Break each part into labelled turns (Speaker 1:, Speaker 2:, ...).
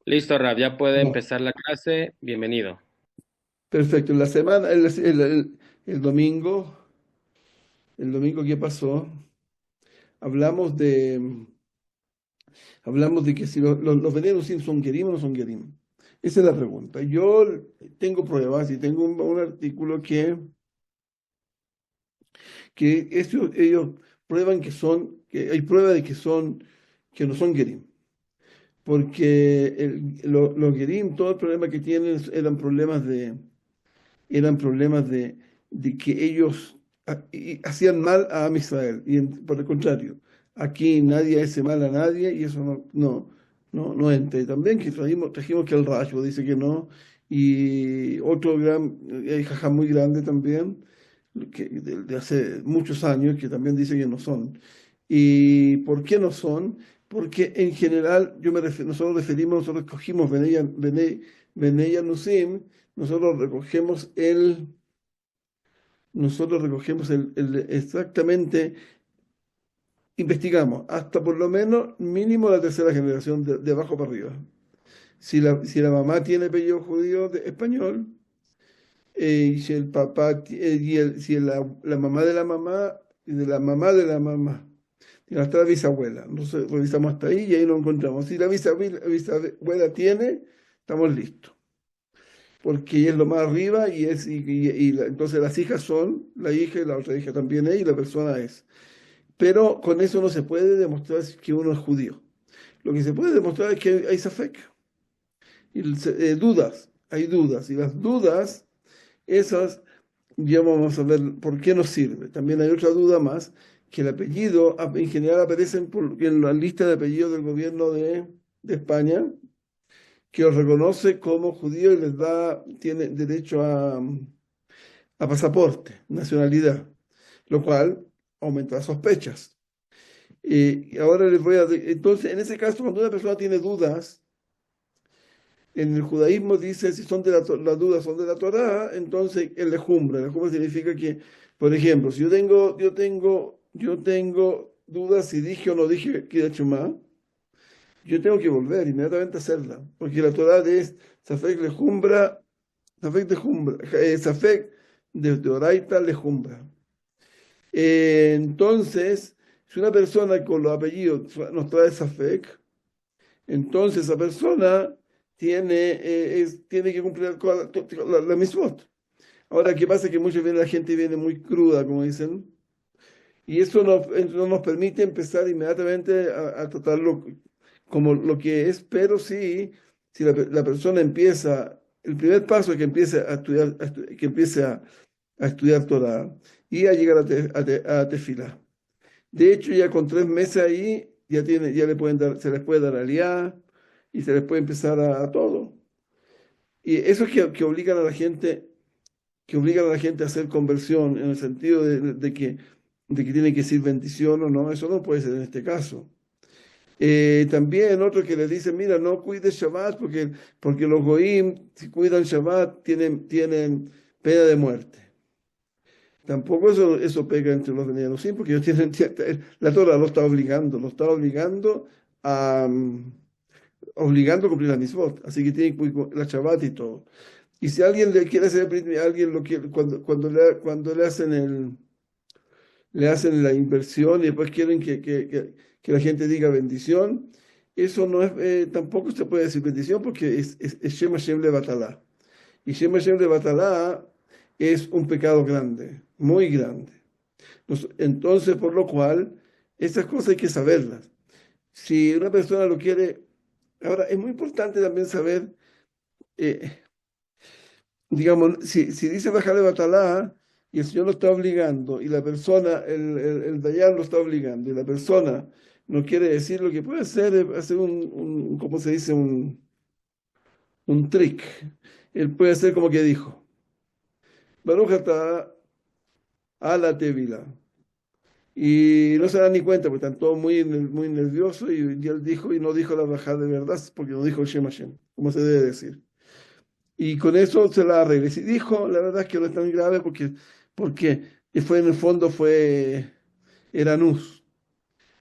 Speaker 1: Listo, Rab, ya puede
Speaker 2: No,
Speaker 1: empezar la clase. Bienvenido.
Speaker 2: perfecto. En la semana, el domingo, el domingo que pasó, hablamos de, hablamos de que si los venenos sí son Gerim o no son Gerim. Esa es la pregunta. Yo tengo pruebas y tengo un artículo que ellos prueban que hay prueba de que no son Gerim. Porque los Gerim, todo el problema que tienen eran problemas de que ellos hacían mal a Israel. Por el contrario, aquí nadie hace mal a nadie y eso no entra. Y también que trajimos que el Rashbo dice que no, y otro gran, hay jajá muy grande también, de hace muchos años, que también dice que no son. ¿Y por qué no son? Porque en general, nosotros cogimos Benei Yanusim, exactamente, investigamos hasta por lo menos mínimo la tercera generación de abajo para arriba. Si la mamá tiene apellido judío español, y si el papá, si la mamá de la mamá y de la mamá de la mamá, y hasta la bisabuela. Entonces revisamos hasta ahí y ahí lo encontramos. Si la bisabuela tiene, estamos listos. Porque ella es lo más arriba entonces las hijas son la hija y la otra hija también es y la persona es. Pero con eso no se puede demostrar que uno es judío. Lo que se puede demostrar es que hay safek, dudas, hay dudas. Y las dudas, esas, ya vamos a ver por qué nos sirve. También hay otra duda más, que el apellido en general aparece en la lista de apellidos del gobierno de España, que los reconoce como judíos y tiene derecho a pasaporte, nacionalidad, lo cual aumenta las sospechas. Y ahora entonces, en ese caso, cuando una persona tiene dudas, en el judaísmo dice, si son las dudas son de la Torá, entonces el lejumbre. El lejumbre significa que, por ejemplo, si yo tengo dudas si dije o no dije Kiddush Shema, yo tengo que volver inmediatamente a hacerla, porque la Torá es Safek lejumbra, Safek Safek de Oraita lejumbra. Entonces, si una persona con los apellidos nos trae Safek, entonces esa persona tiene que cumplir con la mitzvot. Ahora, ¿qué pasa? Que muchas veces la gente viene muy cruda, como dicen, y eso no nos permite empezar inmediatamente a tratarlo como lo que es, pero sí, si la persona empieza, el primer paso es que empiece a estudiar, a estudiar Torah y a llegar a Tefilá. De hecho, ya con 3 meses ahí, se les puede dar aliá y se les puede empezar a todo. Y eso es que obligan a la gente a hacer conversión en el sentido de que tiene que decir bendición o no, eso no puede ser en este caso. También otros que les dicen, mira, no cuides Shabbat porque los goim, si cuidan Shabbat, tienen pena de muerte. Tampoco eso pega entre los venenos, sí, porque ellos la Torah lo está obligando obligando a cumplir la mitzvot, así que tienen que cumplir la Shabbat y todo. Y si alguien le quiere hacer, alguien lo quiere, cuando le hacen la inversión y después quieren que la gente diga bendición, eso no es, tampoco se puede decir bendición porque es Shem Hashem le batalá. Y Shem Hashem le batalá es un pecado grande, muy grande. Entonces, por lo cual, esas cosas hay que saberlas. Si una persona lo quiere, ahora es muy importante también saber, eh, digamos, si dice bajar de batalá y el Señor lo está obligando y la persona, el Dayan lo está obligando y la persona no quiere decir, lo que puede hacer es hacer ¿cómo se dice? Un trick. Él puede hacer como que dijo, Baruch atah a la tevila. Y no se dan ni cuenta, porque están todos muy nerviosos y él dijo y no dijo la bajada de verdad, porque no dijo el Shem Hashem, como se debe decir. Y con eso se la arregla. Y si dijo, la verdad es que no es tan grave porque fue en el fondo era nus.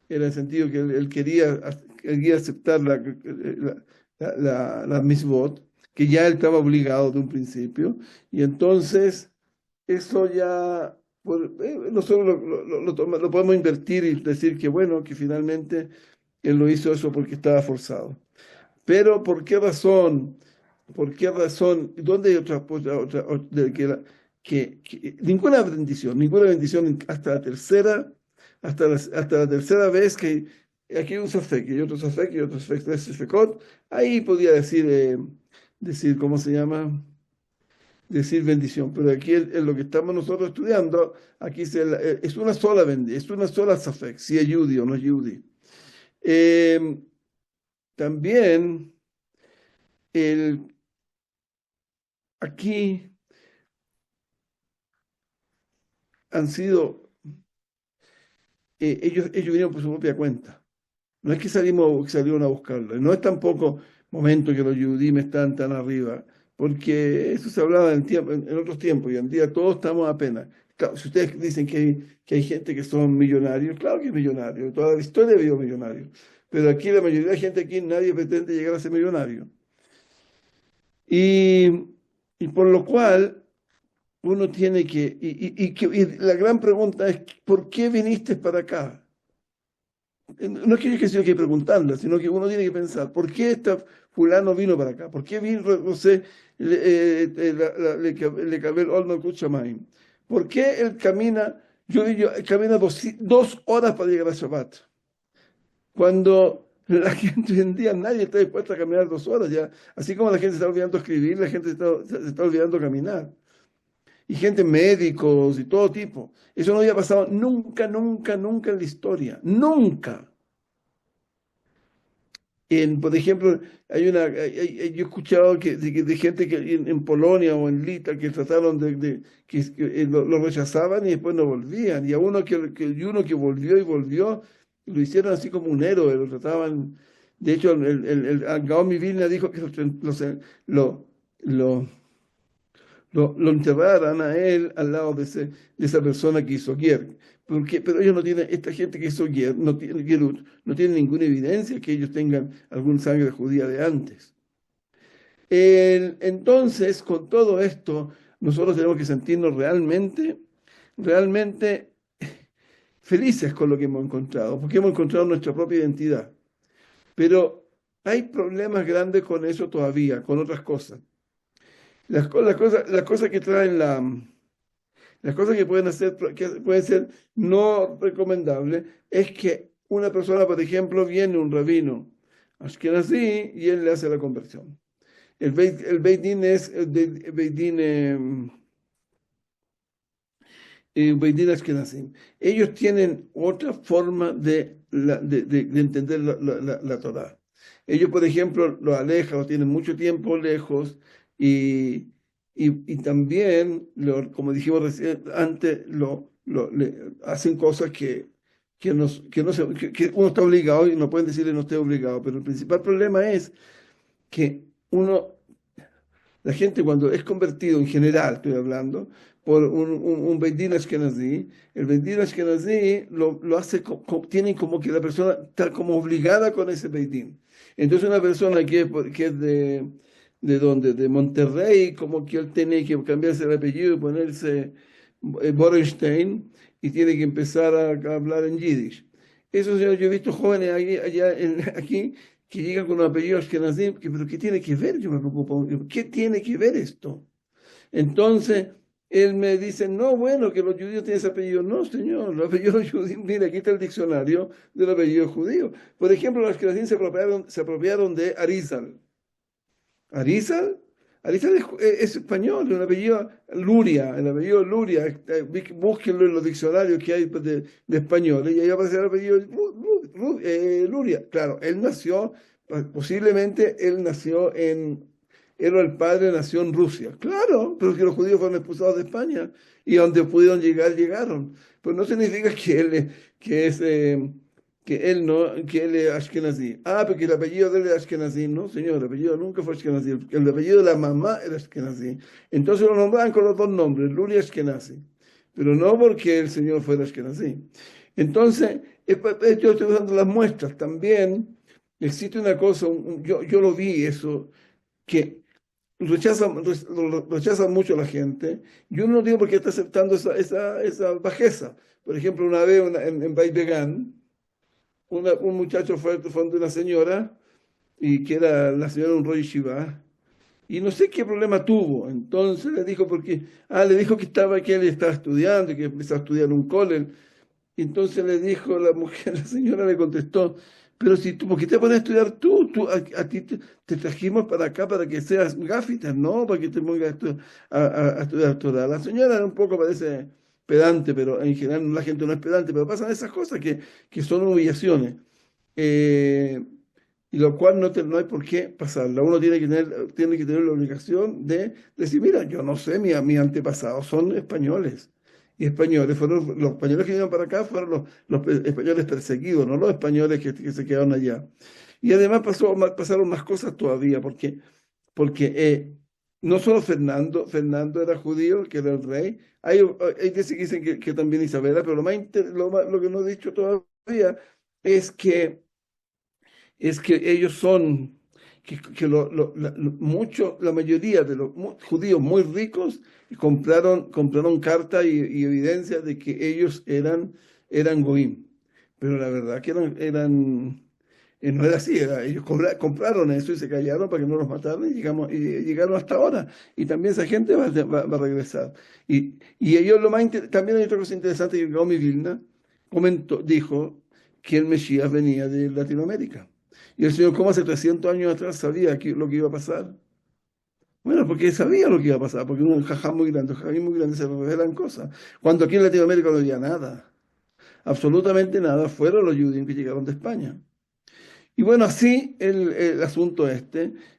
Speaker 2: Era en el sentido que él quería quería aceptar la mitzvot, que ya él estaba obligado de un principio, y entonces eso ya, pues, nosotros lo podemos invertir y decir que bueno, que finalmente él lo hizo eso porque estaba forzado. Pero ¿por qué razón? ¿Por qué razón? ¿Dónde hay ninguna bendición hasta la tercera vez que aquí hay un safek y otro safek y otro safek, tres safekot, ahí podía decir, ¿cómo se llama? Decir bendición, pero aquí en lo que estamos nosotros estudiando, aquí es una sola bendición, es una sola safek, si es yudi o no es yudi. También aquí han sido, ellos vinieron por su propia cuenta. No es que salieron a buscarla. No es tampoco momento que los yudim están tan arriba, porque eso se hablaba en otros tiempos y en día todos estamos apenas. Claro, si ustedes dicen que hay gente que son millonarios, claro que es millonario. Toda la historia ha habido millonarios. Pero aquí la mayoría de la gente aquí nadie pretende llegar a ser millonario. Y, y por lo cual uno tiene y la gran pregunta es, ¿por qué viniste para acá? No es que yo que preguntarla, sino que uno tiene que pensar, ¿por qué fulano vino para acá? ¿Por qué vino, no sé, le cabé el Olmo Kuchamayim? ¿Por qué él camina, camina 2 horas para llegar a Shabbat? Cuando la gente hoy en día, nadie está dispuesto a caminar 2 horas ya. Así como la gente se está olvidando escribir, la gente se está olvidando caminar. Y gente médicos y todo tipo. Eso no había pasado nunca, nunca, nunca en la historia. Nunca. Por ejemplo, yo he escuchado de gente que en Polonia o en Lita que trataron que lo rechazaban y después no volvían. Y a uno que volvió y volvió, lo hicieron así como un héroe, lo trataban. De hecho, el Gaón Vilna dijo que lo, lo, lo enterraran a él al lado de esa persona que hizo Gier. Pero ellos no tienen, esta gente que hizo Gier, Gerut, no tiene ninguna evidencia que ellos tengan alguna sangre judía de antes. Entonces, con todo esto, nosotros tenemos que sentirnos realmente, realmente felices con lo que hemos encontrado, porque hemos encontrado nuestra propia identidad. Pero hay problemas grandes con eso todavía, con otras cosas. Las cosas que traen las cosas que pueden ser no recomendables, es que una persona, por ejemplo, viene un rabino ashkenazí y él le hace la conversión. El Beit Din es el Beit Din, Beit Din ashkenazí. Ellos tienen otra forma de entender la Torá. Ellos, por ejemplo, lo alejan, lo tienen mucho tiempo lejos y también, como dijimos antes, hacen cosas que uno está obligado y no pueden decirle no esté obligado, pero el principal problema es que la gente cuando es convertido en general, estoy hablando, por un Beit Din Ashkenazí, el Beit Din Ashkenazí lo hace, tienen como que la persona está como obligada con ese Beit Din. Entonces una persona que es ¿de dónde? De Monterrey, como que él tiene que cambiarse el apellido y ponerse Borenstein y tiene que empezar a hablar en Yiddish. Eso yo he visto jóvenes aquí que llegan con un apellido ashkenazí, pero ¿qué tiene que ver? Yo me preocupo, ¿qué tiene que ver esto? Entonces, él me dice, no, bueno, que los judíos tienen ese apellido. No, señor, los apellidos judíos, mira, aquí está el diccionario del apellido judío. Por ejemplo, los ashkenazim se apropiaron de Arizal. Arizal, Arizal es español, un apellido Luria, el apellido Luria, búsquenlo en los diccionarios que hay de español, y ahí aparece el apellido Luria. Claro, posiblemente él o el padre nació en Rusia. Claro, pero que los judíos fueron expulsados de España y donde pudieron llegar, llegaron. Pero no significa que él es ashkenazí. Ah, porque el apellido de él es ashkenazí. No, señor, el apellido nunca fue ashkenazí. El apellido de la mamá era ashkenazí. Entonces lo nombraban con los dos nombres, Luli Ashkenazi. Pero no porque el señor fuera ashkenazí. Entonces, yo estoy usando las muestras también. existe una cosa, yo lo vi eso, que rechazan mucho a la gente, y uno no tiene por qué está aceptando esa bajeza. Por ejemplo, una vez en Beit Vegan, un muchacho fue de una señora, y que era la señora de un Roy Shiva, y no sé qué problema tuvo. Entonces le dijo, le dijo que él estaba estudiando, y que empezó a estudiar en un cole. Y entonces le dijo la mujer, la señora le contestó, pero si tú, ¿por qué te pones a estudiar tú? A ti te trajimos para acá para que seas gafitas, ¿no? Para que te pongas a estudiar Torah. La señora un poco parece pedante, pero en general la gente no es pedante, pero pasan esas cosas que son humillaciones. Eh, y lo cual no hay por qué pasarla. Uno tiene que tener la obligación de decir, mira, yo no sé, mis antepasados son españoles. Y españoles fueron, los españoles que vinieron para acá fueron los españoles perseguidos, no los españoles que se quedaron allá. Y además pasaron más cosas todavía, porque no solo Fernando era judío, que era el rey, hay que dicen que también Isabela, pero lo que no he dicho todavía es que ellos son, la mayoría de los judíos muy ricos compraron carta y evidencia de que ellos eran goim. Pero la verdad que no era así, ellos compraron eso y se callaron para que no los mataran y llegaron hasta ahora. Y también esa gente va a regresar. Y ellos también hay otra cosa interesante que Gaón Vilna dijo que el Mesías venía de Latinoamérica. Y el Señor, como hace 300 años atrás, sabía lo que iba a pasar. Bueno, porque sabía lo que iba a pasar, porque un jajá muy grande se revelan cosas. Cuando aquí en Latinoamérica no había nada, absolutamente nada, fueron los judíos que llegaron de España. Y bueno, así el asunto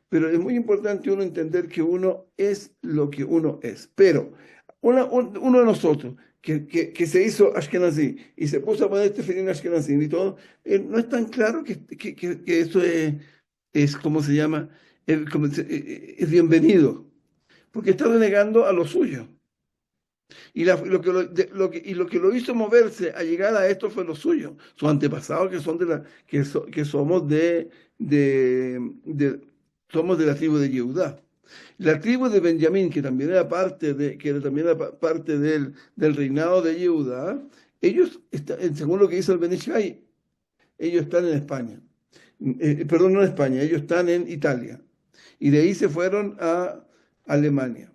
Speaker 2: pero es muy importante uno entender que uno es lo que uno es. Pero uno de nosotros que se hizo Ashkenazí y se puso a poner tefilín Ashkenazí y todo, no es tan claro que eso es ¿cómo se llama? Es bienvenido, porque está renegando a lo suyo. Y lo que lo hizo moverse a llegar a esto fue lo suyo, sus antepasados que son que somos de- somos de la tribu de Yehudá. La tribu de Benjamín, que también era parte del reinado de Yehudá, ellos, según lo que dice el Ben Ish Chai, ellos están en España. Perdón, no en España, ellos están en Italia. Y de ahí se fueron a Alemania.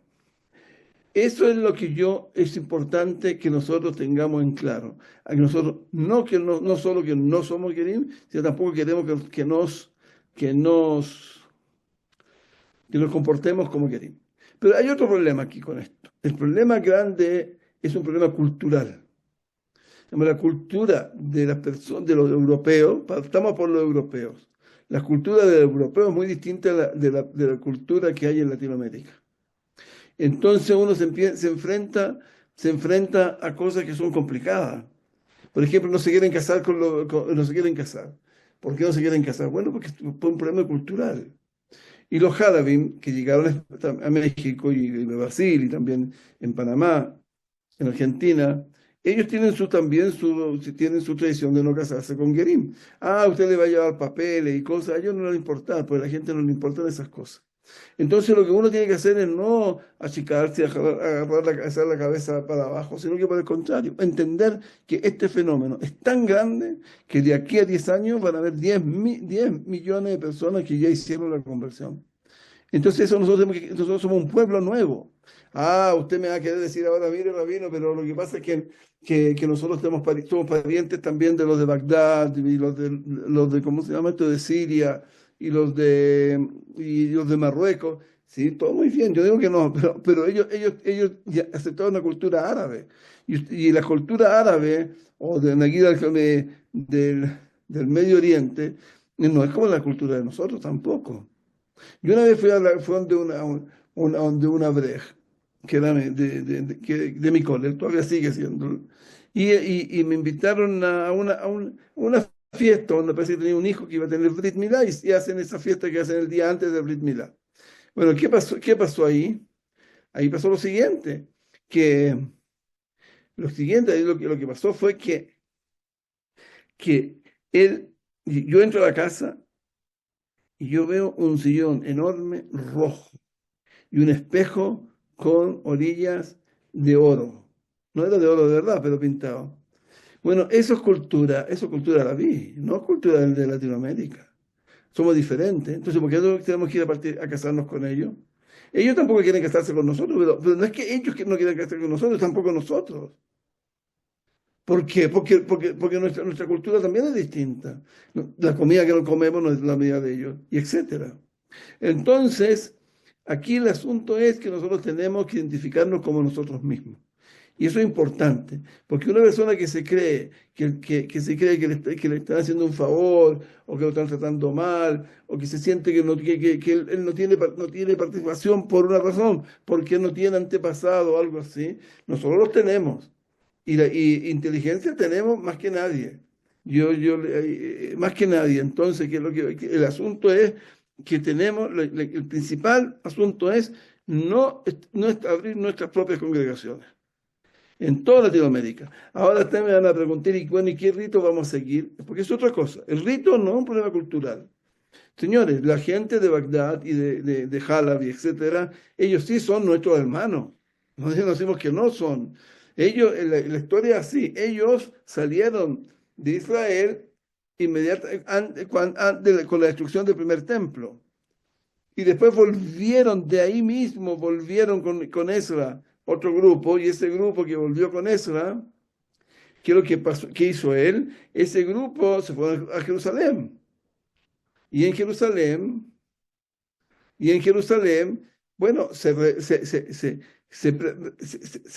Speaker 2: Eso es lo que es importante que nosotros tengamos en claro. A que nosotros no solo que no somos Gerim, sino tampoco queremos que nos, que nos comportemos como Gerim. Pero hay otro problema aquí con esto. El problema grande es un problema cultural. La cultura de las personas, de los europeos, partamos por los europeos. La cultura de los europeos es muy distinta de la cultura que hay en Latinoamérica. Entonces uno se enfrenta a cosas que son complicadas. Por ejemplo, no se quieren casar no se quieren casar. ¿Por qué no se quieren casar? Bueno, porque es por un problema cultural. Y los Jalabim, que llegaron a México y a Brasil y también en Panamá, en Argentina, ellos tienen su tradición de no casarse con Gerim. Usted le va a llevar papeles y cosas, a ellos no les importa, porque a la gente no le importan esas cosas. Entonces lo que uno tiene que hacer es no achicarse, hacer la cabeza para abajo, sino que por el contrario, entender que este fenómeno es tan grande que de aquí a 10 años van a haber 10 millones de personas que ya hicieron la conversión. Entonces nosotros somos un pueblo nuevo. Usted me va a querer decir ahora, mire, rabino, pero lo que pasa es que nosotros somos parientes también de los de Bagdad y los de ¿cómo se llama esto? De Siria y los de Marruecos. Sí, todo muy bien. Yo digo que no, pero ellos ya aceptaron una cultura árabe. Y la cultura árabe o de Naguib del Medio Oriente no es como la cultura de nosotros tampoco. Yo una vez fui donde una brej, que era de mi cole, él todavía sigue siendo. Y me invitaron a una fiesta donde parece que tenía un hijo que iba a tener Brit Milá y hacen esa fiesta que hacen el día antes del Brit Milá. Bueno, ¿qué pasó ahí? Ahí pasó que ahí lo que pasó fue que yo entro a la casa y yo veo un sillón enorme rojo y un espejo con orillas de oro. No era de oro de verdad, pero pintado. Bueno, eso es cultura árabe, no es cultura de Latinoamérica. Somos diferentes. Entonces, ¿por qué no tenemos que ir a casarnos con ellos? Ellos tampoco quieren casarse con nosotros, pero no es que ellos no quieran casarse con nosotros, tampoco nosotros. ¿Por qué? Porque nuestra cultura también es distinta. La comida que no comemos no es la medida de ellos, y etcétera. Entonces, aquí el asunto es que nosotros tenemos que identificarnos como nosotros mismos. Y eso es importante, porque una persona que se cree que se cree que le están haciendo un favor, o que lo están tratando mal, o que se siente que él no tiene participación por una razón, porque él no tiene antepasado o algo así, nosotros los tenemos. Y inteligencia tenemos más que nadie. Más que nadie. Entonces, el asunto es que tenemos, el principal asunto es no abrir nuestras propias congregaciones en toda Latinoamérica. Ahora ustedes me van a preguntar, y bueno, ¿y qué rito vamos a seguir? Porque es otra cosa. El rito no es un problema cultural. Señores, la gente de Bagdad y de Halab y etcétera, ellos sí son nuestros hermanos. No decimos que no son. Ellos, la historia es así, ellos salieron de Israel inmediatamente con la destrucción del primer templo. Y después volvieron de ahí mismo, volvieron con Ezra, otro grupo, y ese grupo que volvió con Ezra, ¿qué es lo que pasó? ¿Qué hizo él? Ese grupo se fue a Jerusalén. Y en Jerusalén, y en Jerusalén, bueno, se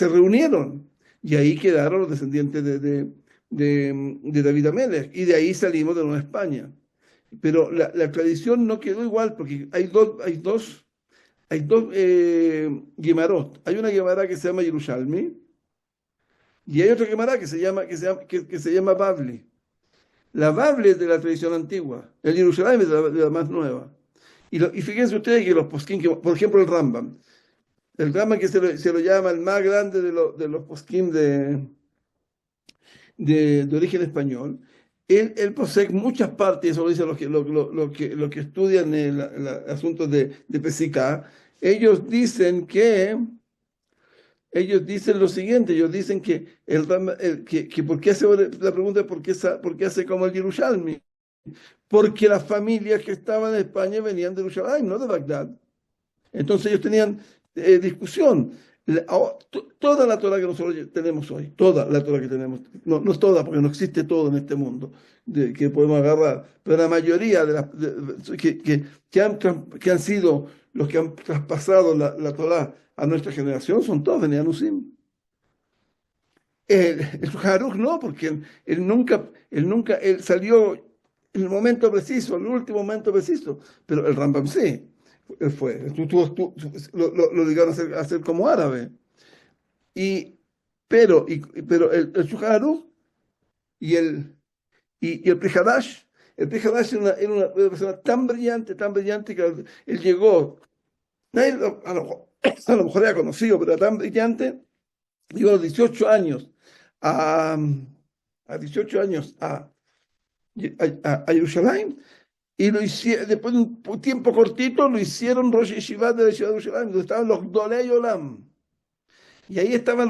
Speaker 2: reunieron. Y ahí quedaron los descendientes de David Amelech. Y de ahí salimos de Nueva España. Pero la tradición no quedó igual, porque hay dos Gemarot. Hay una Gemara que se llama Yerushalmi, y hay otra Gemara que se llama Bavli. La Bavli es de la tradición antigua, el Yerushalmi es de la más nueva. Y fíjense ustedes que los poskim, por ejemplo el Rambam que se lo llama el más grande de los poskim de origen español, él posee muchas partes, eso lo dicen los que estudian el asunto de Pesicá. Ellos dicen lo siguiente, ellos dicen que ¿por qué hace la pregunta de por qué hace como el Yerushalmi? Porque las familias que estaban en España venían de Jerusalén, no de Bagdad. Entonces ellos tenían discusión. Toda la Torah que nosotros tenemos hoy, toda la Torah que tenemos, no es toda porque no existe todo en este mundo que podemos agarrar, pero la mayoría que han sido los que han traspasado la Torah a nuestra generación son todos de Anusim. El Haruch no, porque él salió en el momento preciso, en el último momento preciso, pero el Rambam sí, él fue, lo llegaron a hacer como árabe. Y, pero el Shulchan Aruch y el Pri Hadash, era una persona tan brillante que él llegó, nadie a lo mejor era conocido, pero era tan brillante, llegó a los 18 años a, a 18 años a Jerusalén, y lo hicieron, después de un tiempo cortito, lo hicieron Rosh Yeshiva de la ciudad de Jerusalén, donde estaban los Gdolei Olam. Y ahí estaban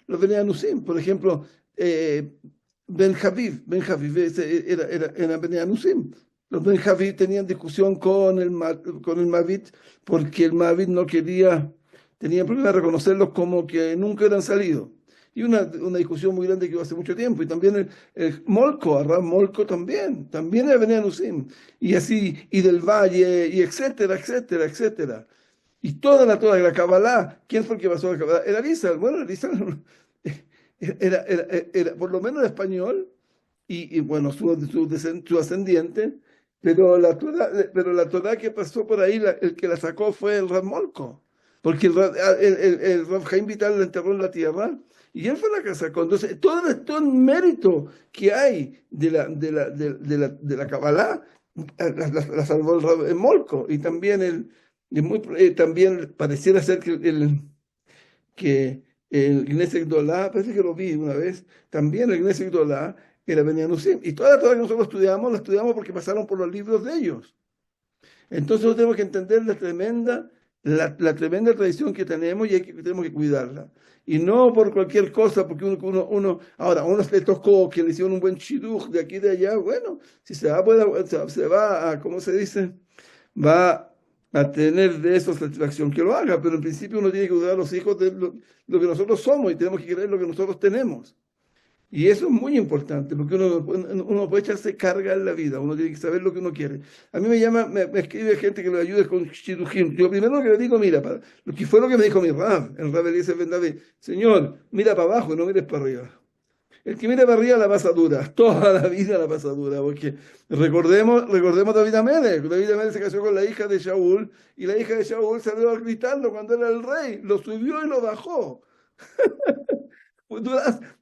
Speaker 2: los Bnei Anusim, por ejemplo, Ben Javiv era Bnei Anusim. Los Ben Javiv tenían discusión con el Mavid, porque el Mavid no tenía problema de reconocerlos como que nunca eran salido. Y una discusión muy grande que iba hace mucho tiempo. Y también el Molko, Arab Molko también era Bnei Anusim. Y así, y del Valle, y etcétera, etcétera, etcétera. Y toda la Kabbalah, ¿quién fue el que pasó la Kabbalah? Era Rizal. Bueno, Rizal era por lo menos español, y bueno, su ascendiente, pero la Torah que pasó por ahí, el que la sacó fue el Rav Molko, porque el Rav Chaim Vital la enterró en la tierra, y él fue la que sacó. Entonces, todo el mérito que hay de la Kabbalah, la salvó el Rav Molko, y también también pareciera ser que el Knesset Gdolá, parece que lo vi una vez, también el Knesset Gdolá, era Ben Yanusim. Y toda la Torah que nosotros estudiamos, la estudiamos porque pasaron por los libros de ellos. Entonces nosotros tenemos que entender la tremenda tradición que tenemos y tenemos que cuidarla. Y no por cualquier cosa, porque ahora a uno le tocó que le hicieron un buen shidduch de aquí y de allá, bueno, si se va a, ¿cómo se dice? Va a tener de eso satisfacción que lo haga, pero en principio uno tiene que cuidar a los hijos de lo que nosotros somos y tenemos que creer lo que nosotros tenemos. Y eso es muy importante, porque uno puede echarse carga en la vida, uno tiene que saber lo que uno quiere. A mí me escribe gente que lo ayude con Shidduchim. Yo primero lo que le digo, mira, lo que fue lo que me dijo mi Rab, el Rab Eliezer Ben David, Señor, mira para abajo y no mires para arriba. El que mira para arriba la pasa dura, toda la vida la pasa dura, porque recordemos a David Amelech. David Amelech se casó con la hija de Shaul, y la hija de Shaul salió gritando cuando era el rey, lo subió y lo bajó. Pues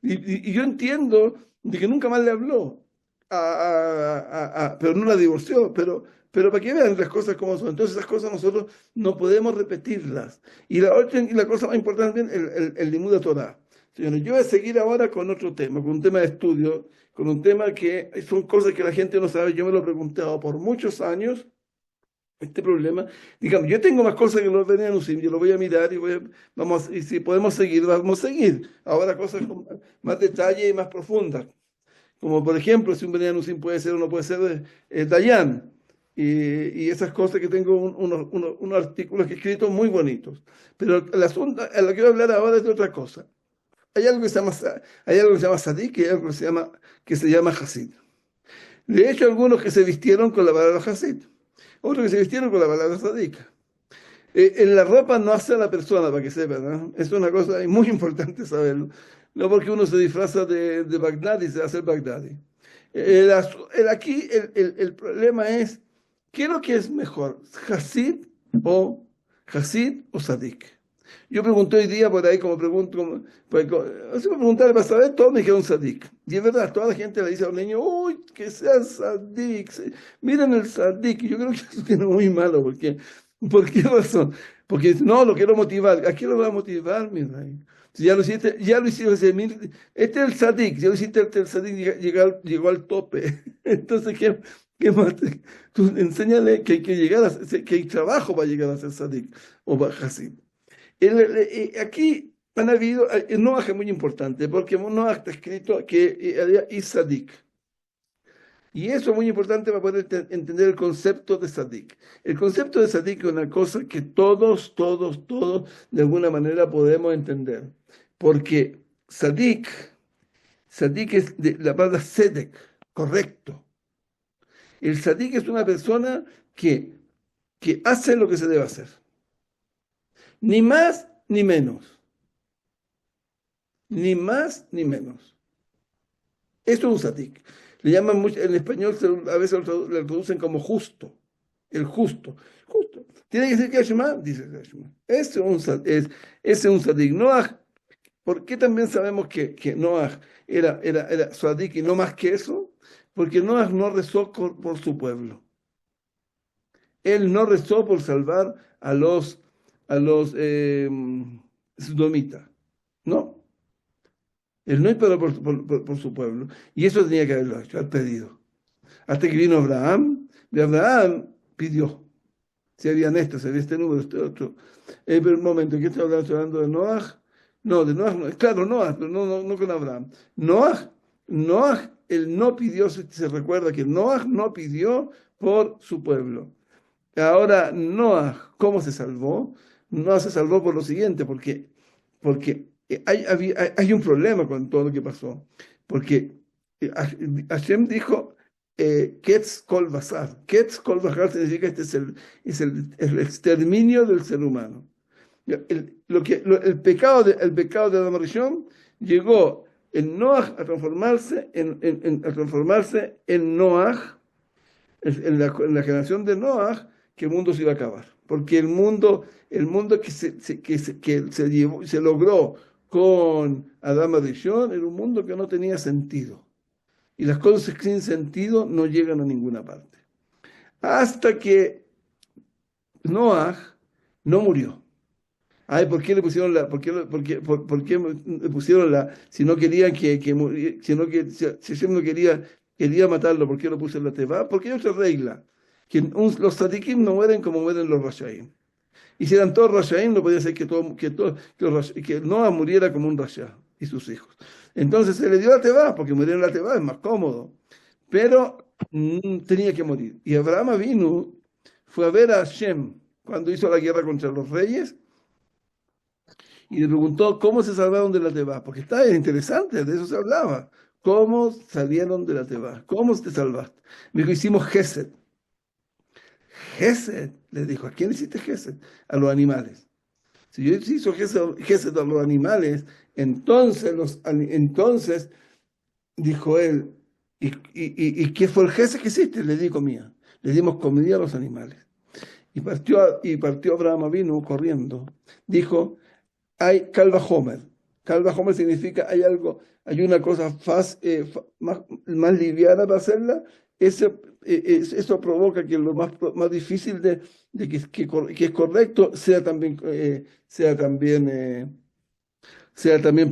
Speaker 2: y yo entiendo de que nunca más le habló, pero no la divorció, pero para que vean las cosas como son. Entonces esas cosas nosotros no podemos repetirlas. Y la cosa más importante también, el limud de Torah. Señores, yo voy a seguir ahora con otro tema, con un tema de estudio, con un tema que son cosas que la gente no sabe. Yo me lo he preguntado por muchos años este problema. Digamos, yo tengo más cosas que los Beneanusim, yo lo voy a mirar y si podemos seguir, vamos a seguir. Ahora cosas con más detalle y más profundas. Como por ejemplo, si un Beneanusim puede ser o no puede ser Dayan. Y esas cosas que tengo unos artículos que he escrito muy bonitos. Pero el asunto, a lo que voy a hablar ahora es de otra cosa. Hay algo que se llama Sadik y hay algo que se llama Hasid. De hecho, algunos que se vistieron con la palabra Hasid. Otros que se vistieron con la palabra Sadik. En la ropa no hace a la persona, para que sepan, ¿no? Es una cosa muy importante saberlo. No porque uno se disfraza de Baghdadi, se hace el Baghdadi. El problema es, ¿qué es lo que es mejor? O ¿Hasid o Sadik? Yo pregunté hoy día por ahí, así me preguntaron para saber, todos me dijeron Sadik. Y es verdad, toda la gente le dice a un niño, uy, que sea Sadik, miren el Sadik. Y yo creo que eso es muy malo, ¿por qué razón? Porque no, lo quiero motivar. ¿A quién lo va a motivar, mi rey? Si ya lo hiciste, este es el Sadik, ya lo hiciste, el Sadik llegó al tope. Entonces, ¿qué más? Tú enséñale que hay que que hay trabajo para llegar a ser Sadik o Hasid. Aquí han habido, Noah es muy importante, porque Noah está escrito que había Isadik. Y eso es muy importante para poder entender el concepto de Sadik. El concepto de Sadik es una cosa que todos, de alguna manera podemos entender. Porque Sadik es de la palabra Sedek, correcto. El Sadik es una persona que hace lo que se debe hacer. Ni más ni menos. Ni más ni menos. Esto es un sadik. Le llaman mucho, en español a veces lo traducen como justo. El justo. Justo. ¿Tiene que decir que Shema? Dice Shema. Ese es un sadik. Noah, ¿por qué también sabemos que Noah era sadik y no más que eso? Porque Noah no rezó por su pueblo. Él no rezó por salvar a los sodomitas. No. Él no esperó por su pueblo. Y eso tenía que haberlo hecho, al pedido. Hasta que vino Abraham, de Abraham pidió. Si habían si había este número, este otro. Pero un momento, ¿qué estoy hablando? ¿Estoy hablando de Noah? No, de Noah, no. Claro, Noah, pero no con Abraham. Noah, él no pidió, se recuerda que Noah no pidió por su pueblo. Ahora, Noah, ¿cómo se salvó? Noah se salvó por lo siguiente, porque hay un problema con todo lo que pasó. Porque Hashem dijo, Ketz Kol Basar. Ketz Kol Basar significa el exterminio del ser humano. El pecado de Adam Rishon llegó en Noah a transformarse en Noah, en la generación de Noah, que el mundo se iba a acabar. Porque el mundo que se logró con Adama Rishon era un mundo que no tenía sentido. Y las cosas sin sentido no llegan a ninguna parte. Hasta que Noah no murió. Ay, ¿por qué le pusieron por qué le pusieron si no querían si no que, si Hashem no quería matarlo, ¿por qué lo puso en la teba? Porque hay otra regla, que los tzadikim no mueren como mueren los rashaim. Y si eran todos rashaim, no podía ser que Noah muriera como un rasha y sus hijos. Entonces se le dio la teba, porque morir en la teba es más cómodo. Pero tenía que morir. Y Abraham vino, fue a ver a Hashem cuando hizo la guerra contra los reyes y le preguntó cómo se salvaron de la Teba, porque está interesante, de eso se hablaba. ¿Cómo salieron de la Teba? ¿Cómo te salvaste? Me dijo, hicimos Gesed. Gesed, le dijo, ¿a quién hiciste Gesed? A los animales. Si yo hizo Gesed a los animales, entonces dijo él, ¿y qué fue el Gesed que hiciste? Le di comida. Le dimos comida a los animales. Y partió Abraham vino corriendo. Dijo, hay Calva Homer. Calva Homer significa hay una cosa más liviana para hacerla. Eso provoca que lo más difícil que es correcto sea también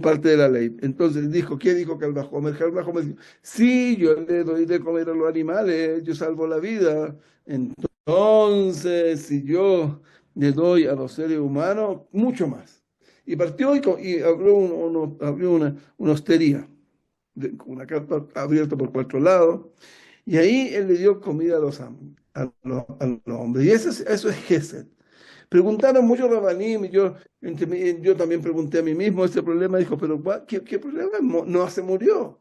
Speaker 2: parte de la ley. Entonces dijo, ¿qué dijo Calva Homer? Calva Homer dijo, sí, yo le doy de comer a los animales, yo salvo la vida. Entonces, si yo le doy a los seres humanos, mucho más. Y partió y abrió una hostería, una carta abierta por 4 lados, y ahí él le dio comida a los hombres. Y eso es Gesed. Preguntaron muchos rabanim, y yo también pregunté a mí mismo ese problema, dijo, pero ¿qué problema? No se murió.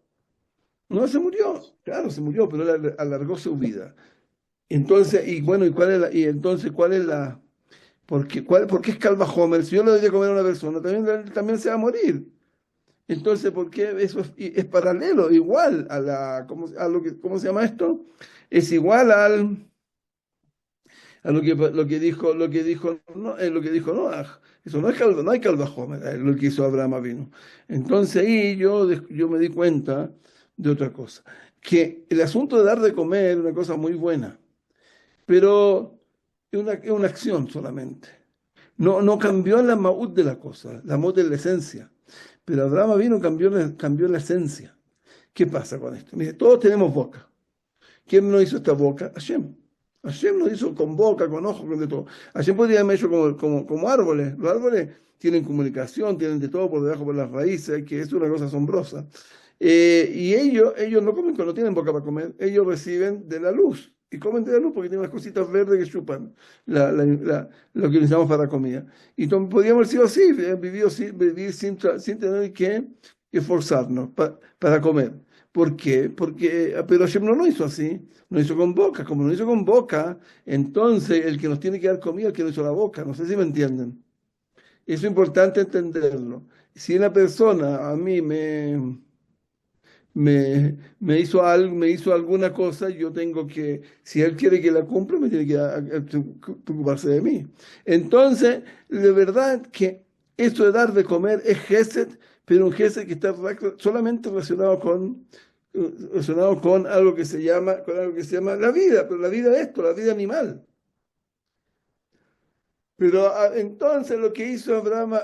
Speaker 2: No se murió, claro, se murió, pero él alargó su vida. Entonces, y bueno, ¿cuál es por qué es Calva Homer? Si yo le doy de comer a una persona, también se va a morir. Entonces, ¿por qué eso es paralelo, igual ¿cómo se llama esto? Es igual a lo que dijo Noah. Eso no hay Calva Homer, lo que hizo Abraham vino. Entonces ahí yo me di cuenta de otra cosa, que el asunto de dar de comer es una cosa muy buena, pero es una acción solamente. No cambió la maúd de la cosa, la maúd es la esencia. Pero Abraham vino cambió la esencia. ¿Qué pasa con esto? Mire, todos tenemos boca. ¿Quién nos hizo esta boca? Hashem. Hashem nos hizo con boca, con ojos, con de todo. Hashem podría haberme hecho como árboles. Los árboles tienen comunicación, tienen de todo por debajo, por las raíces, que es una cosa asombrosa. Y ellos no comen cuando tienen boca para comer, ellos reciben de la luz. Y comen de la luz porque tienen unas cositas verdes que chupan lo que necesitamos para la comida. Y podríamos haber sido así, vivir sin tener que esforzarnos para comer. ¿Por qué? Pero Hashem no lo hizo así, lo hizo con boca. Como lo hizo con boca, entonces el que nos tiene que dar comida es el que nos hizo la boca. No sé si me entienden. Eso es importante entenderlo. Si una persona a mí me hizo alguna cosa, yo tengo que, si él quiere que la cumpla, me tiene que preocuparse de mí. Entonces, de verdad que esto de dar de comer es gesed, pero un gesed que está solamente relacionado con algo que se llama la vida, pero la vida es esto, la vida animal. Pero entonces lo que hizo Abraham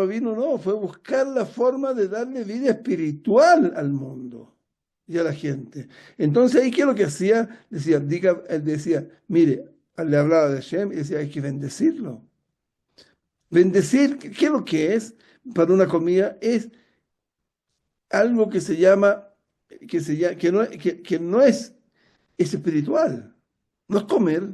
Speaker 2: vino, no, fue buscar la forma de darle vida espiritual al mundo y a la gente. Entonces ahí, ¿qué es lo que hacía? Él decía, mire, le hablaba de Hashem y decía, hay que bendecirlo. Bendecir, ¿qué es lo que es? Para una comida es algo que no es espiritual, no es comer.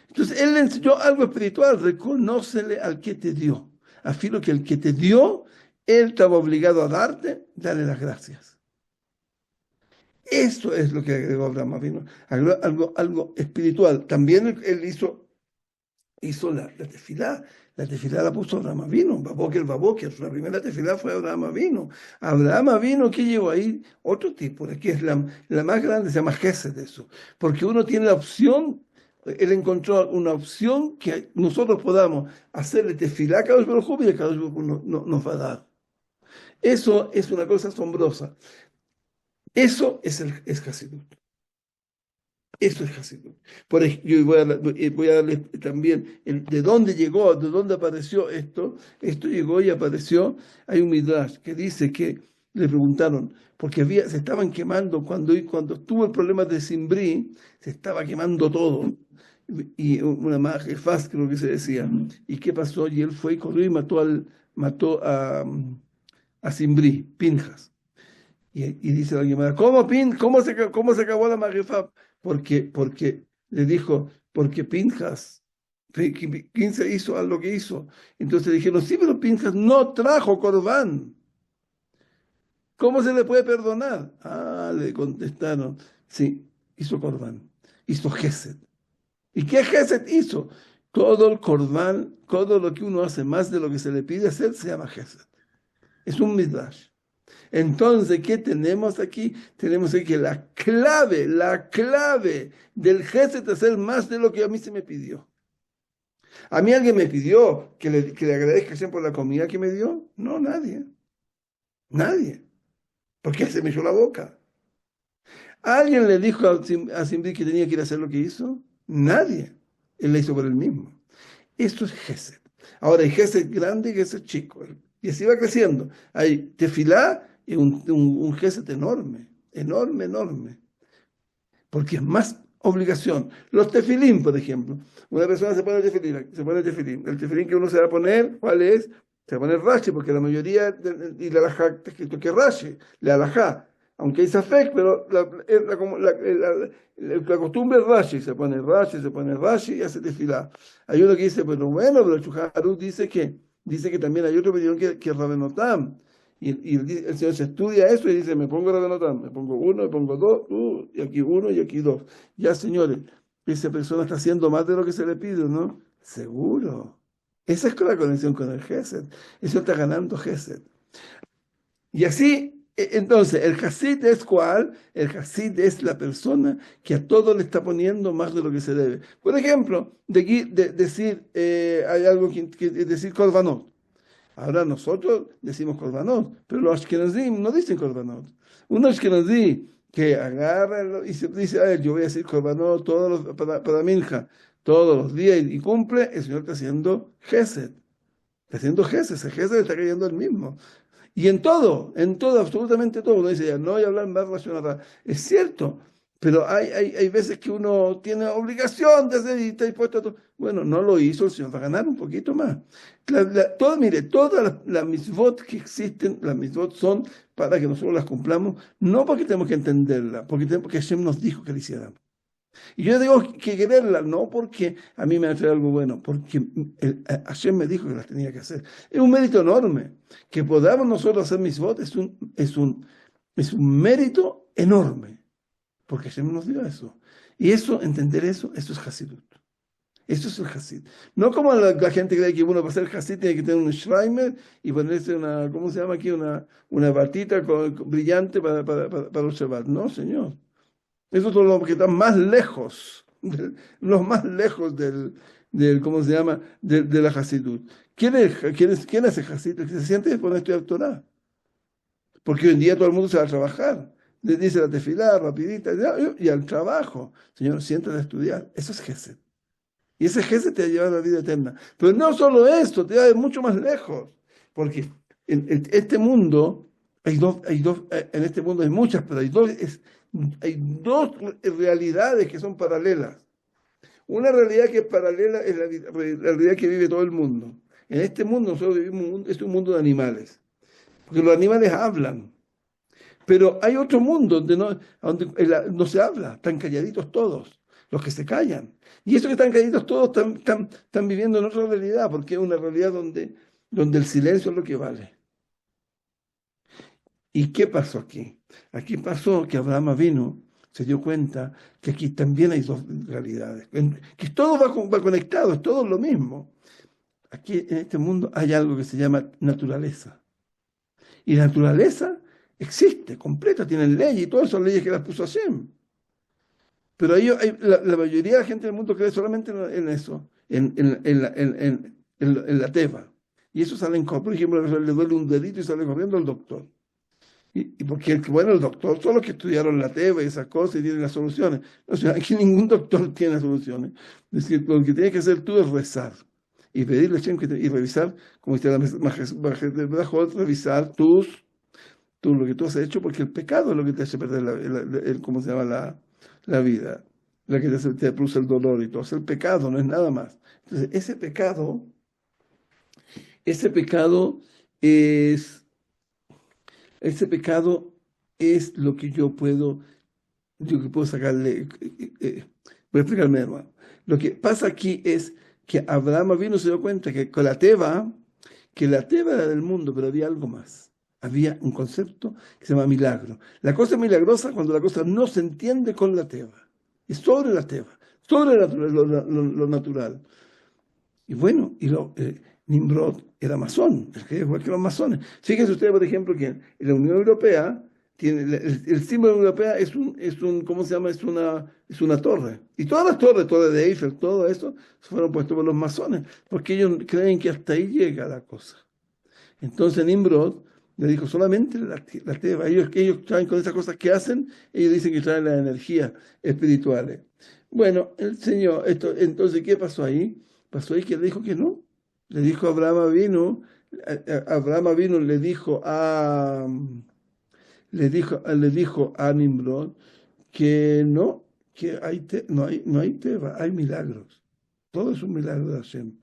Speaker 2: Entonces, él le enseñó algo espiritual, reconócele al que te dio. Afirmo que el que te dio, él estaba obligado a darle las gracias. Eso es lo que agregó Abraham vino, algo espiritual. También él hizo la tefilá. La tefilá la puso Abraham vino, Babóquer, la primera tefilá fue Abraham vino. Abraham vino, ¿qué llegó ahí? Otro tipo, que es la más grande, se llama Gesed de eso. Porque uno tiene la opción. Él encontró una opción que nosotros podamos hacerle tefilá a Kadosh Baruj Hu y a Kadosh Baruj Hu nos va a dar. Eso es una cosa asombrosa. Eso es Hasidut. Eso es Hasidut. Yo voy a darles también de dónde llegó, de dónde apareció esto. Esto llegó y apareció. Hay un midrash que dice que le preguntaron, porque se estaban quemando cuando estuvo el problema de Simbrí, se estaba quemando todo. Y una majefaz, creo que se decía. ¿Y qué pasó? Y él fue y corrió y mató a Simbrí, Pinjas. Y dice la Gemara, ¿cómo se acabó la Magefab? Porque le dijo, porque Pinjas, se hizo lo que hizo. Entonces dijeron, sí, pero Pinjas no trajo Corbán. ¿Cómo se le puede perdonar? Ah, le contestaron, sí, hizo Corbán, hizo Gesed. ¿Y qué Gesed hizo? Todo el Corbán, todo lo que uno hace más de lo que se le pide hacer, se llama Gesed. Es un midrash. Entonces, ¿qué tenemos aquí? Tenemos aquí que la clave del Gesed es hacer más de lo que a mí se me pidió. ¿A mí alguien me pidió que le agradezca a Hashem por la comida que me dio? No, nadie. Nadie. Porque se me echó la boca. ¿Alguien le dijo a Simri que tenía que ir a hacer lo que hizo? Nadie. Él lo hizo por él mismo. Esto es Gesed. Ahora hay Gesed grande y Gesed chico. Y así va creciendo. Hay tefilá y un Gesed enorme. Enorme, enorme. Porque es más obligación. Los tefilín, por ejemplo. Una persona se pone el tefilín. El tefilín que uno se va a poner, ¿cuál es? Se va a poner rashi, porque la mayoría, y la alajá está escrito que rashi, la alajá. Aunque hay safek, pero la costumbre es rashi. Se pone rashi y hace tefilá. Hay uno que dice, pero el Shulchan Aruch dice que también hay otro opinión que es Rabenotam. Y el Señor se estudia eso y dice, me pongo Rabenotam, me pongo uno, me pongo dos, y aquí uno y aquí dos. Ya, señores, esa persona está haciendo más de lo que se le pide, ¿no? Seguro. Esa es la conexión con el Gesed. Eso está ganando Gesed. Y así, entonces, el Hasid es ¿cuál? El Hasid es la persona que a todo le está poniendo más de lo que se debe. Por ejemplo, decir, hay algo que decir Korbanot. Ahora nosotros decimos Korbanot, pero los Ashkenazim no dicen Korbanot. Un Ashkenazí que agarra y se dice, a ver, yo voy a decir Korbanot para Minja, todos los días y cumple, el Señor está haciendo Gesed. Está haciendo Gesed, ese Gesed está cayendo el mismo. Y en todo, absolutamente todo. Uno dice, ya, no voy a hablar más racional. Es cierto, pero hay veces que uno tiene obligación de hacer y está dispuesto a todo. Bueno, no lo hizo, el Señor va a ganar un poquito más. Mire, todas las mitzvot que existen, las mitzvot son para que nosotros las cumplamos, no porque tenemos que entenderlas, porque Hashem nos dijo que lo hiciéramos. Y yo digo que quererla, no porque a mí me hace algo bueno, porque Hashem me dijo que las tenía que hacer. Es un mérito enorme. Que podamos nosotros hacer mitzvot es un mérito enorme, porque Hashem nos dio eso. Y eso, entender eso es Hasidut. Eso es el Hasid. No como la gente cree que uno para ser Hasid tiene que tener un Schreimer y ponerse una, ¿cómo se llama aquí? Una batita brillante para los Shabbat. No, señor. Esos son los que están más lejos, los más lejos ¿cómo se llama? De la Hasidut. ¿Quién es el Hasid? El que se siente después de estudiar Torah. Porque hoy en día todo el mundo se va a trabajar. Le dice la tefilá, rapidita, y al trabajo. Señor, siéntate a estudiar. Eso es Gesed. Y ese Gesed te va a llevar a la vida eterna. Pero no solo esto, te va a ir mucho más lejos. Porque en este mundo, en este mundo hay muchas, pero hay dos realidades que son paralelas. Una realidad que es paralela es la realidad que vive todo el mundo. En este mundo nosotros vivimos es un mundo de animales, porque los animales hablan. Pero hay otro mundo donde no se habla, están calladitos todos, los que se callan. Y esos que están calladitos todos están viviendo en otra realidad, porque es una realidad donde el silencio es lo que vale. ¿Y qué pasó aquí? Aquí pasó que Abraham vino, se dio cuenta que aquí también hay dos realidades, que todo va conectado, es todo lo mismo. Aquí en este mundo hay algo que se llama naturaleza. Y la naturaleza existe, completa, tienen leyes y todas son leyes que las puso Hashem. Pero la mayoría de la gente del mundo cree solamente en eso, en la teva. Y eso salen, por ejemplo, le duele un dedito y sale corriendo al doctor. Y porque, bueno, el doctor son los que estudiaron la teba y esas cosas y tienen las soluciones. O sea, aquí ningún doctor tiene soluciones. Es decir, lo que tienes que hacer tú es rezar y pedirle a Hashem y revisar, como dice la revisar lo que tú has hecho, porque el pecado es lo que te hace perder ¿cómo se llama? La vida, la que te produce el dolor y todo. Es el pecado, no es nada más. Entonces, ese pecado es, ese pecado es lo que yo que puedo sacarle. Voy a explicarme de nuevo. Lo que pasa aquí es que Abraham vino se dio cuenta que la teba era del mundo, pero había algo más. Había un concepto que se llama milagro. La cosa es milagrosa cuando la cosa no se entiende con la teba. Es sobre la teba, sobre lo natural. Y bueno, Nimrod era masón, es que igual que los masones. Fíjense ustedes, por ejemplo, que en la Unión Europea tiene el símbolo de la Unión Europea ¿cómo se llama? Es una torre. Y todas las torres de Eiffel, todo eso, fueron puestos por los masones, porque ellos creen que hasta ahí llega la cosa. Entonces Nimrod le dijo solamente la teba. Ellos traen con esas cosas que hacen, ellos dicen que traen las energías espirituales. Bueno, el Señor, entonces, ¿qué pasó ahí? Pasó ahí que le dijo que no. Le dijo Abraham vino, le dijo a Nimrod que no, que no hay teba, hay milagros. Todo es un milagro de Hashem.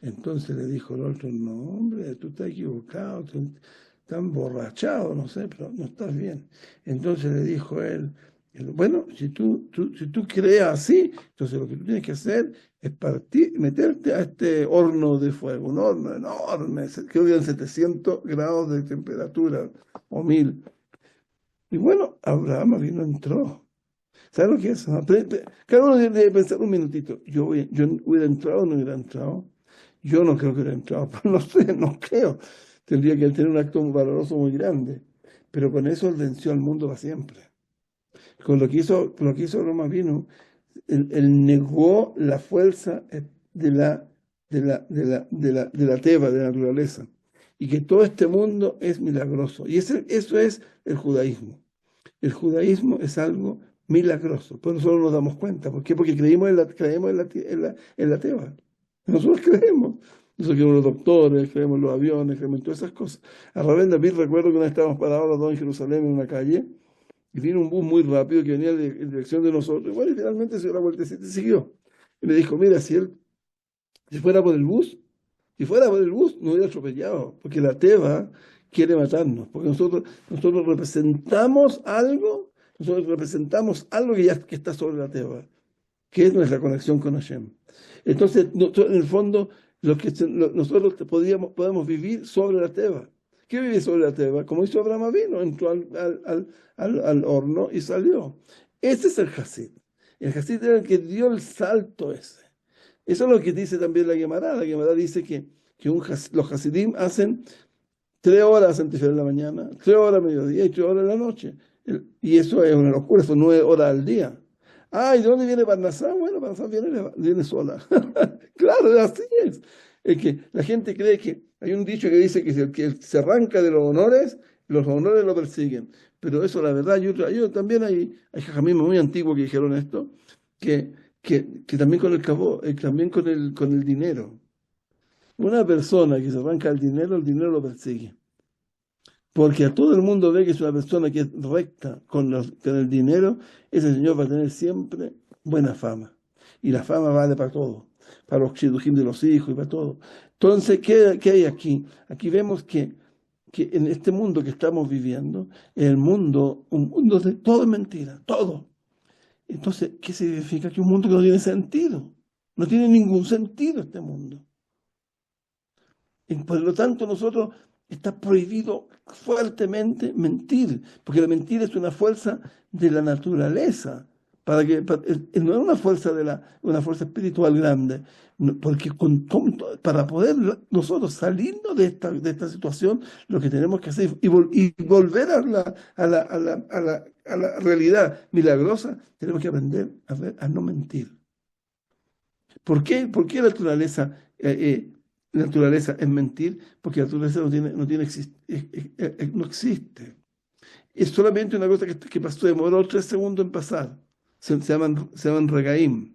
Speaker 2: Entonces le dijo el otro, no, hombre, tú estás equivocado, estás emborrachado, no sé, pero no estás bien. Entonces le dijo bueno, si tú crees así, entonces lo que tú tienes que hacer es meterte a este horno de fuego, un horno enorme, creo que eran 700 grados de temperatura, o 1000. Y bueno, Abraham vino, entró. ¿Sabes lo que es? No, cada uno debe pensar un minutito. Yo hubiera entrado o no hubiera entrado. Yo no creo que hubiera entrado, pero no sé, no creo. Tendría que tener un acto valoroso muy grande. Pero con eso él venció al mundo para siempre. Con lo que hizo Roma vino, él negó la fuerza de la teba, de la naturaleza. Y que todo este mundo es milagroso. Y eso es el judaísmo. El judaísmo es algo milagroso, pero nosotros nos damos cuenta. ¿Por qué? Porque creemos en la teba. Nosotros creemos. Nosotros creemos en los doctores, creemos en los aviones, creemos en todas esas cosas. A Rabén David recuerdo que una vez estábamos parados los dos en Jerusalén en una calle y vino un bus muy rápido que venía en dirección de nosotros. Y bueno, y finalmente se dio la vueltecita y siguió. Y me dijo, mira, si fuera por el bus, no hubiera atropellado, porque la teba quiere matarnos, porque nosotros representamos algo que está sobre la teba, que es nuestra conexión con Hashem. Entonces, en el fondo, nosotros podemos vivir sobre la teba. ¿Qué vive sobre la teba? Como hizo Abraham vino, entró al horno y salió. Ese es el Hasid. El Hasid era el que dio el salto ese. Eso es lo que dice también la Gemara. La Gemara dice que los Hasidim hacen 3 horas antes de la mañana, 3 horas a mediodía y 3 horas en la noche. Y eso es una locura, son 9 horas al día. Ah, ¿y de dónde viene Parnasá? Bueno, Parnasá viene sola. Claro, así es. Es que la gente cree que hay un dicho que dice que si el que se arranca de los honores lo persiguen. Pero eso, la verdad, también hay jajamim muy antiguos que dijeron esto, que también también con el dinero. Una persona que se arranca el dinero lo persigue. Porque a todo el mundo ve que es una persona que es recta con el dinero, ese señor va a tener siempre buena fama. Y la fama vale para todo, para los shidduchim de los hijos y para todo. Entonces, ¿qué hay aquí? Aquí vemos que en este mundo que estamos viviendo, un mundo de todo es mentira, todo. Entonces, ¿qué significa? Que un mundo que no tiene sentido. No tiene ningún sentido este mundo. Y por lo tanto, nosotros está prohibido fuertemente mentir, porque la mentira es una fuerza de la naturaleza, no es una fuerza espiritual grande, porque para poder nosotros salirnos de esta situación, lo que tenemos que hacer y volver a la realidad milagrosa, tenemos que aprender a no mentir. ¿Por qué? ¿Por qué la naturaleza es mentir? Porque la naturaleza no existe. Es solamente una cosa que pasó, demoró 3 segundos en pasar. Se llaman regaim.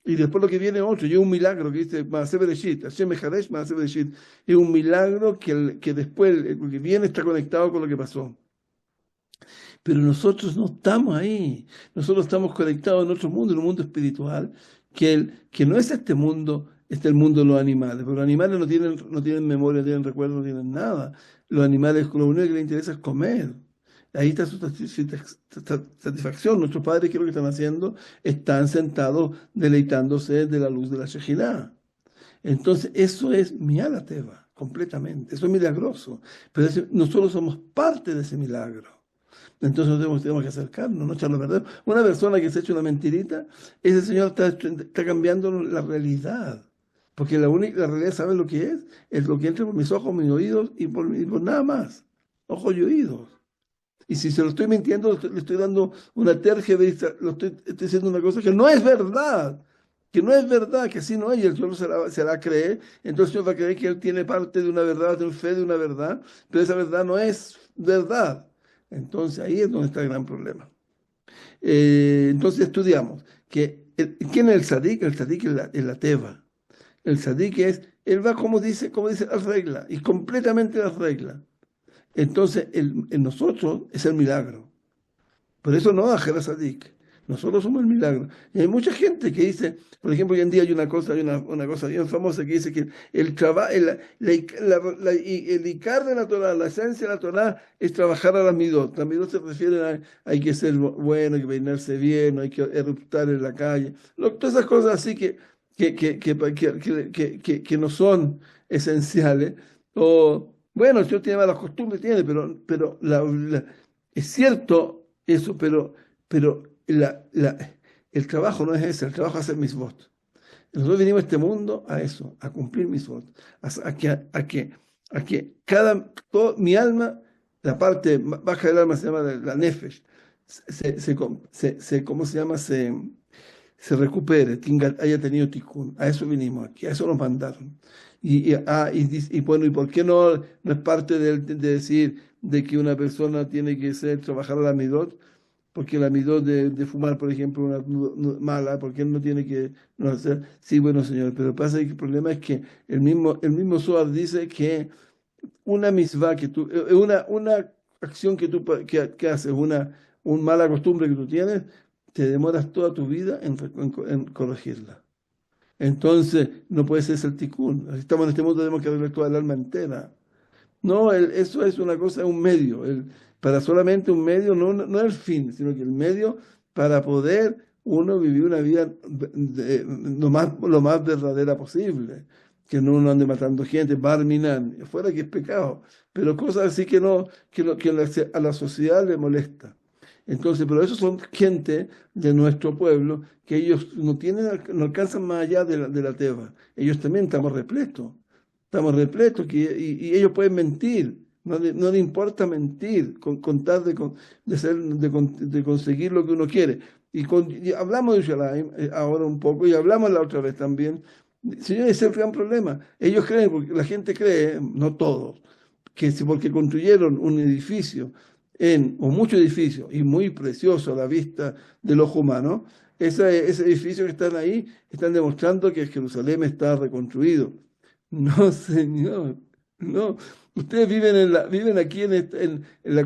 Speaker 2: Y después lo que viene otro, y es un milagro que dice Maaseh Bereshit, Hashem Mejadesh Maaseh Bereshit. Es un milagro que después lo que viene está conectado con lo que pasó. Pero nosotros no estamos ahí. Nosotros estamos conectados en otro mundo, en un mundo espiritual, que no es este mundo, es el mundo de los animales. Porque los animales no tienen memoria, no tienen recuerdo, no tienen nada. Los animales lo único que les interesa es comer. Ahí está su satisfacción. Nuestros padres, ¿qué es lo que están haciendo? Están sentados deleitándose de la luz de la Shejinah. Entonces, eso es Miala Teva, completamente. Eso es milagroso. Pero nosotros somos parte de ese milagro. Entonces tenemos que acercarnos, no echarlo a perder. Una persona que se echa una mentirita, ese señor está cambiando la realidad. Porque la realidad, ¿sabe lo que es? Es lo que entra por mis ojos, mis oídos y por nada más. Ojos y oídos. Y si se lo estoy mintiendo, le estoy dando una tergiversa, estoy diciendo una cosa que no es verdad. Que no es verdad, que así no es, y el suelo se la cree. Entonces el señor va a creer que él tiene parte de una verdad, tiene fe de una verdad, pero esa verdad no es verdad. Entonces ahí es donde está el gran problema. Entonces estudiamos ¿quién es el tzadik? El tzadik es la teva. El tzadik él va como dice la regla, y completamente la regla. Entonces en nosotros es el milagro. Por eso no Ajera Sadik. Nosotros somos el milagro. Y hay mucha gente que dice, por ejemplo, hoy en día hay una cosa bien famosa que dice que el Icar de la Torah, la esencia de la Torah es trabajar a la Midot. La Midot se refiere a hay que ser bueno, hay que peinarse bien, no hay que eruptar en la calle. Todas esas cosas así que no son esenciales. O, bueno, si uno tiene malas costumbres, tiene, pero es cierto eso, pero el trabajo no es ese, el trabajo es hacer mis votos. Nosotros vinimos a este mundo a eso, a cumplir mis votos, a que mi alma, la parte baja del alma se llama la nefesh, ¿cómo se llama? Se recupere, haya tenido tikkun. A eso vinimos aquí, a eso nos mandaron. Bueno, ¿y por qué no es parte de decir de que una persona tiene que trabajar a la midot? Porque la midot de fumar, por ejemplo, una mala, porque él no tiene que no hacer. Sí, bueno, señor, pero pasa que el problema es que el mismo Zohar dice que una misvá una acción que haces, una mala costumbre que tú tienes, te demoras toda tu vida en corregirla. Entonces, no puede ser el tikkun. Si estamos en este mundo, tenemos que arreglar toda el alma entera. No, eso es una cosa, un medio. Para solamente un medio, no el fin, sino que el medio para poder uno vivir una vida lo más verdadera posible. Que no uno ande matando gente, barminan, fuera que es pecado. Pero cosas así que a la sociedad le molesta. Entonces, pero esos son gente de nuestro pueblo que ellos no alcanzan más allá de la teba. Ellos también estamos repletos. Estamos repletos y ellos pueden mentir. No le importa mentir con tal de conseguir lo que uno quiere. Y hablamos de Yerushalayim ahora un poco y hablamos la otra vez también. Señores, ese es el gran problema. Ellos creen, porque la gente cree, no todos, que si porque construyeron un edificio o muchos edificios y muy precioso a la vista del ojo humano, ese edificio que están ahí están demostrando que Jerusalén está reconstruido. No, señor, no. Ustedes viven aquí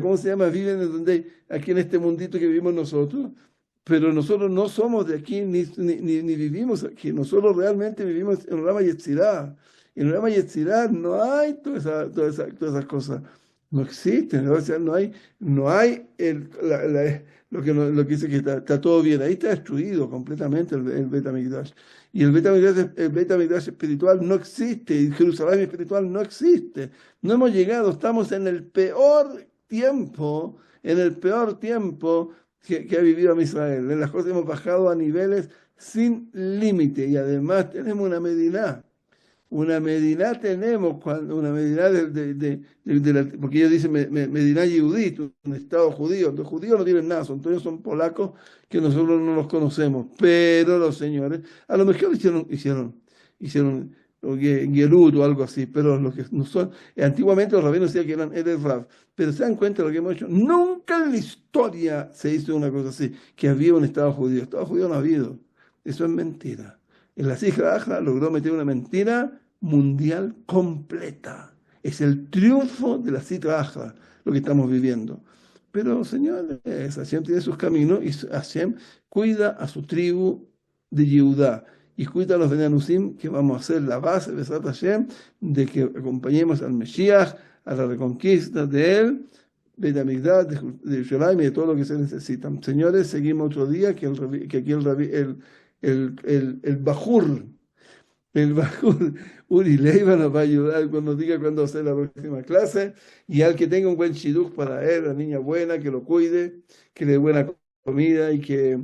Speaker 2: ¿cómo se llama? Viven aquí en este mundito que vivimos nosotros, pero nosotros no somos de aquí ni vivimos aquí. Nosotros realmente vivimos en Rama Yetzirah. En Rama Yetzirah no hay todas esas cosas. No existen, o sea, no hay lo que dice que está todo bien. Ahí está destruido completamente el Bet HaMikdash. Y el Bet HaMikdash espiritual no existe, y Jerusalén espiritual no existe. No hemos llegado, estamos en el peor tiempo que ha vivido Israel. En las cosas hemos bajado a niveles sin límite y además tenemos una Medina. Una Medina tenemos, una Medina porque ellos dicen Medina Yehudit, un Estado judío. Los judíos no tienen nada, todos son polacos que nosotros no los conocemos. Pero los señores, a lo mejor hicieron o Gerud o algo así, pero los que no son, antiguamente los rabinos decían que eran Erev Rav, pero se dan cuenta de lo que hemos hecho, nunca en la historia se hizo una cosa así, que había un Estado judío no ha habido, eso es mentira. El Asij Aja logró meter una mentira mundial completa, es el triunfo de la Sitra Aja, lo que estamos viviendo. Pero, señores, Hashem tiene sus caminos y Hashem cuida a su tribu de Yehudá y cuida a los Benanusim, que vamos a hacer la base de Besat Hashem, de que acompañemos al Mesías, a la reconquista de él, de Amigdad, de Yerushalayim y de todo lo que se necesita. Señores, seguimos otro día, que aquí el Bajur, el Bajur Uri Leiva nos va a ayudar cuando diga cuándo hacer la próxima clase y al que tenga un buen shidduch para él, la niña buena, que lo cuide, que le dé buena comida y que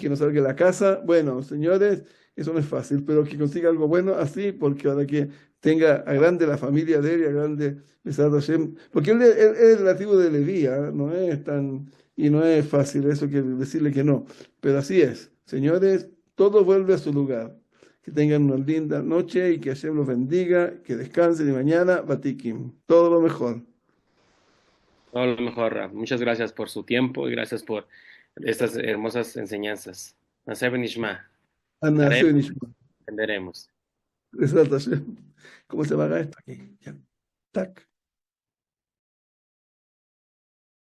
Speaker 2: no salga de la casa. Bueno, señores, eso no es fácil, pero que consiga algo bueno así, porque para que tenga agrande la familia de él y agrande Besat Hashem, porque él es de la tribu de Leví, ¿ah? No es tan, y no es fácil eso que decirle que no, pero así es. Señores, todo vuelve a su lugar. Que tengan una linda noche y que Hashem los bendiga, que descansen y mañana, Batikim. Todo lo mejor.
Speaker 1: Todo lo mejor, Rab. Muchas gracias por su tiempo y gracias por estas hermosas enseñanzas. Naseb Nishma.
Speaker 2: Ana
Speaker 1: Haremos,
Speaker 2: Nishma.
Speaker 1: entenderemos.
Speaker 2: Besat Hashem. ¿Cómo se va esto aquí? Ya. Tac.